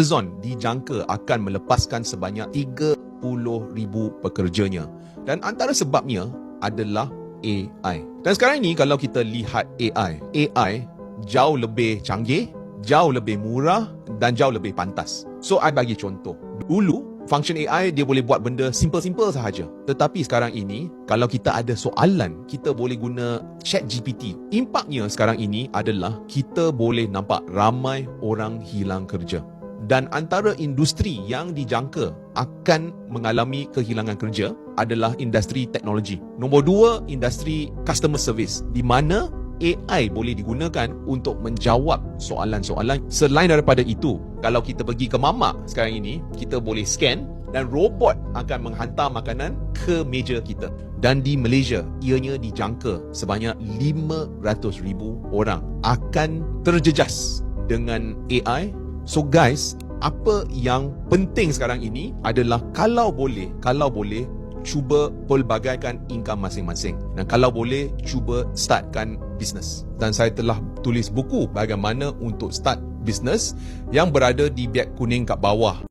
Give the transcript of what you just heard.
Amazon dijangka akan melepaskan sebanyak 30,000 pekerjanya. Dan antara sebabnya adalah AI. Dan sekarang ini kalau kita lihat AI jauh lebih canggih, jauh lebih murah dan jauh lebih pantas. So, I bagi contoh. Dulu, function AI dia boleh buat benda simple-simple sahaja. Tetapi sekarang ini, kalau kita ada soalan, kita boleh guna ChatGPT. Impaknya sekarang ini adalah kita boleh nampak ramai orang hilang kerja. Dan antara industri yang dijangka akan mengalami kehilangan kerja adalah industri teknologi. Nombor 2, industri customer service, di mana AI boleh digunakan untuk menjawab soalan-soalan. Selain daripada itu, kalau kita pergi ke mamak sekarang ini, kita boleh scan dan robot akan menghantar makanan ke meja kita. Dan di Malaysia, ianya dijangka sebanyak 500,000 orang akan terjejas dengan AI. So guys, apa yang penting sekarang ini adalah kalau boleh cuba pelbagaikan income masing-masing. Dan kalau boleh, cuba startkan bisnes. Dan saya telah tulis buku bagaimana untuk start bisnes yang berada di biak kuning kat bawah.